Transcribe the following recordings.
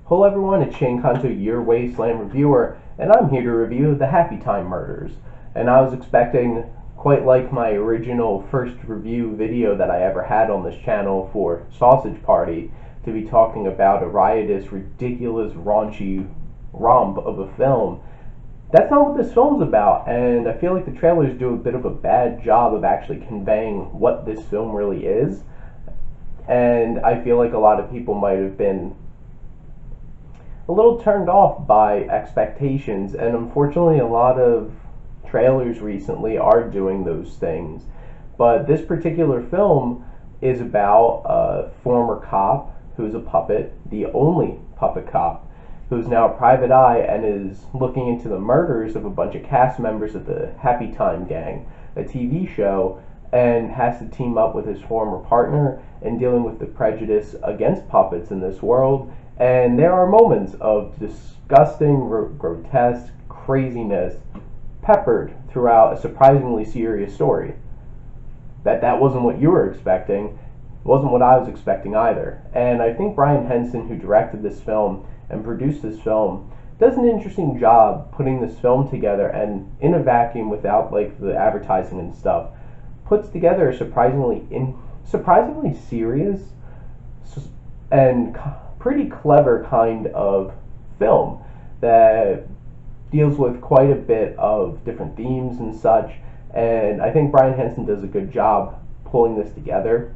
Hello everyone, it's Shane Kanto, your Wasteland reviewer, and I'm here to review the Happytime Murders. And I was expecting, quite like my original first review video that I ever had on this channel for Sausage Party, to be talking about a riotous, ridiculous, raunchy romp of a film. That's not what this film's about, and I feel like the trailers do a bit of a bad job of actually conveying what this film really is. And I feel like a lot of people might have been a little turned off by expectations, and unfortunately a lot of trailers recently are doing those things. But this particular film is about a former cop who's a puppet, the only puppet cop, who's now a private eye and is looking into the murders of a bunch of cast members of the Happytime Gang, a TV show, and has to team up with his former partner in dealing with the prejudice against puppets in this world. And there are moments of disgusting, grotesque craziness peppered throughout a surprisingly serious story. That wasn't what you were expecting, wasn't what I was expecting either. And I think Brian Henson, who directed this film and produced this film, does an interesting job putting this film together, and in a vacuum, without like the advertising and stuff, puts together a surprisingly serious and pretty clever kind of film that deals with quite a bit of different themes and such. And I think Brian Henson does a good job pulling this together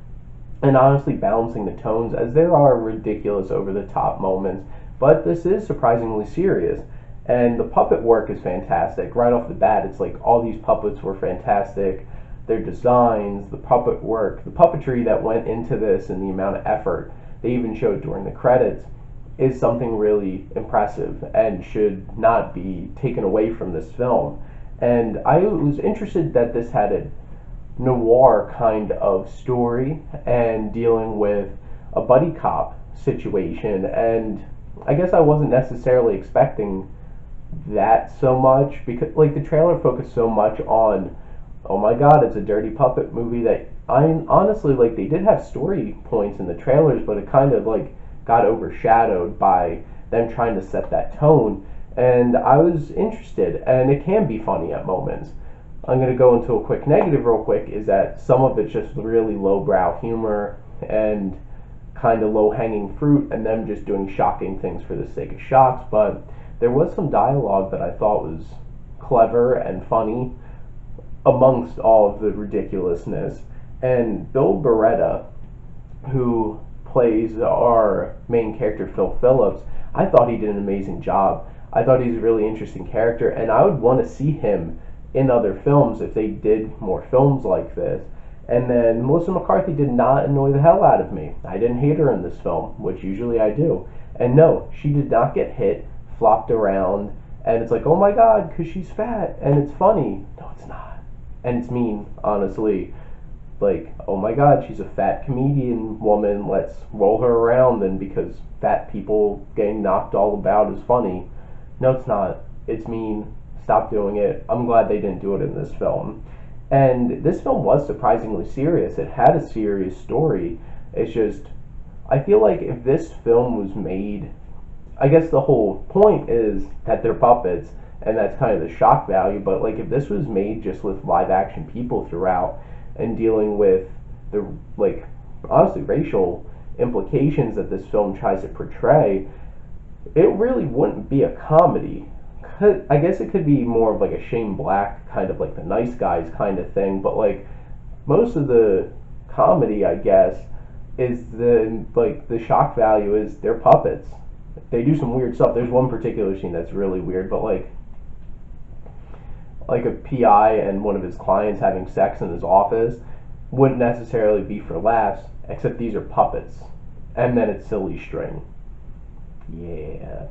and honestly balancing the tones, as there are ridiculous, over the top moments, but this is surprisingly serious. And the puppet work is fantastic right off the bat. It's like all these puppets were fantastic. Their designs, the puppet work, the puppetry that went into this, and the amount of effort they even showed during the credits is something really impressive and should not be taken away from this film. And I was interested that this had a noir kind of story and dealing with a buddy cop situation, and I guess I wasn't necessarily expecting that so much, because like the trailer focused so much on, oh my god, it's a dirty puppet movie, that I honestly, like, they did have story points in the trailers, but it kind of like got overshadowed by them trying to set that tone. And I was interested, and it can be funny at moments. I'm going to go into a quick negative real quick, is that some of it's just really lowbrow humor and kind of low-hanging fruit, and them just doing shocking things for the sake of shocks. But there was some dialogue that I thought was clever and funny amongst all of the ridiculousness. And Bill Beretta, who plays our main character, Phil Phillips, I thought he did an amazing job. I thought he's a really interesting character, and I would want to see him in other films if they did more films like this. And then Melissa McCarthy did not annoy the hell out of me. I didn't hate her in this film, which usually I do. And no, she did not get hit, flopped around, and it's like, oh my god, because she's fat, and it's funny. No, it's not. And it's mean, honestly. Like, oh my god, she's a fat comedian woman, let's roll her around, and because fat people getting knocked all about is funny. No, it's not. It's mean. Stop doing it. I'm glad they didn't do it in this film. And this film was surprisingly serious. It had a serious story. It's just, I feel like if this film was made, I guess the whole point is that they're puppets, and that's kind of the shock value, but like if this was made just with live action people throughout, and dealing with the, like, honestly, racial implications that this film tries to portray, it really wouldn't be a comedy. I guess it could be more of like a Shane Black kind of like The Nice Guys kind of thing, but like most of the comedy, I guess, is the shock value is they're puppets. They do some weird stuff. There's one particular scene that's really weird, but like a PI and one of his clients having sex in his office wouldn't necessarily be for laughs, except these are puppets. And then it's silly string. Yeah.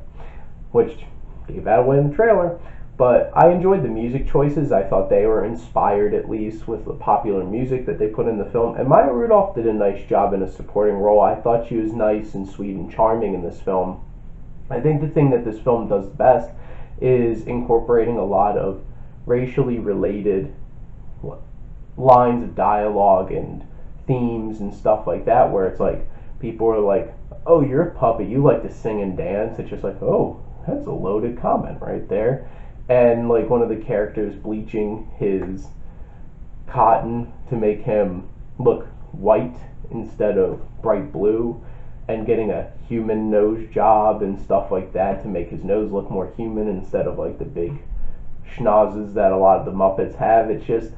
Which gave that away in the trailer. But I enjoyed the music choices. I thought they were inspired, at least, with the popular music that they put in the film. And Maya Rudolph did a nice job in a supporting role. I thought she was nice and sweet and charming in this film. I think the thing that this film does best is incorporating a lot of racially related lines of dialogue and themes and stuff like that, where it's like people are like oh, you're a puppet, you like to sing and dance. It's just like, oh, that's a loaded comment right there. And like one of the characters bleaching his cotton to make him look white instead of bright blue, and getting a human nose job and stuff like that to make his nose look more human instead of like the big schnozzes that a lot of the Muppets have. It's just,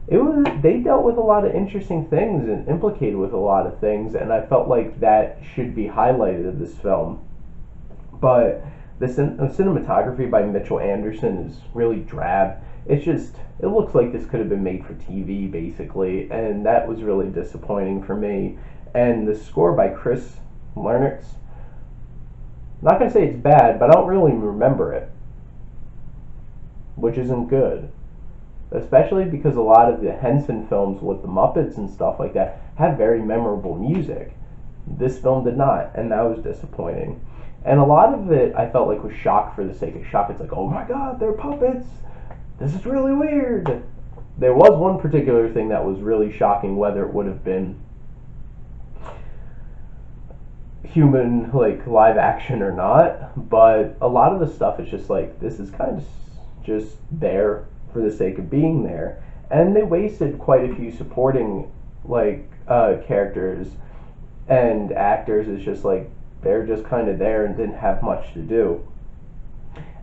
it was, they dealt with a lot of interesting things and implicated with a lot of things, and I felt like that should be highlighted in this film. But the cinematography by Mitchell Anderson is really drab. It's just, it looks like this could have been made for TV basically, and that was really disappointing for me. And the score by Chris Lernertz, I'm not gonna say it's bad, but I don't really remember it, which isn't good. Especially because a lot of the Henson films with the Muppets and stuff like that have very memorable music. This film did not, and that was disappointing. And a lot of it I felt like was shock for the sake of shock. It's like, oh my god, they're puppets! This is really weird! There was one particular thing that was really shocking, whether it would have been human, like live action or not, but a lot of the stuff is just like, this is kind of just there for the sake of being there. And they wasted quite a few supporting characters and actors. It's just like they're just kind of there and didn't have much to do.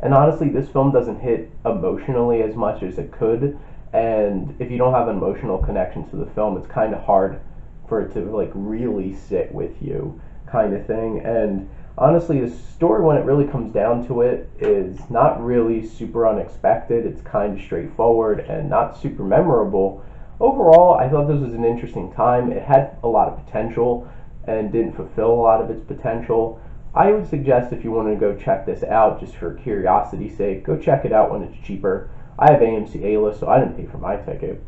And honestly, this film doesn't hit emotionally as much as it could, and if you don't have an emotional connection to the film, it's kind of hard for it to like really sit with you, kind of thing. And honestly, the story, when it really comes down to it, is not really super unexpected. It's kind of straightforward and not super memorable. Overall, I thought this was an interesting time. It had a lot of potential and didn't fulfill a lot of its potential. I would suggest, if you want to go check this out just for curiosity's sake, go check it out when it's cheaper. I have AMC A-List, so I didn't pay for my ticket.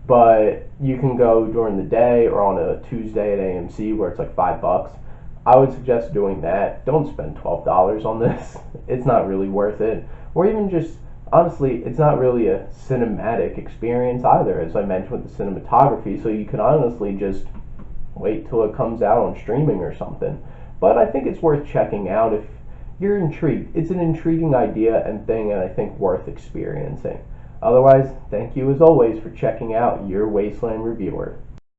But you can go during the day or on a Tuesday at AMC where it's like $5. I would suggest doing that. Don't spend $12 on this. It's not really worth it. Or even just, honestly, it's not really a cinematic experience either, as I mentioned with the cinematography, so you can honestly just wait till it comes out on streaming or something. But I think it's worth checking out if you're intrigued. It's an intriguing idea and thing, and I think worth experiencing. Otherwise, thank you as always for checking out your Wasteland Reviewer.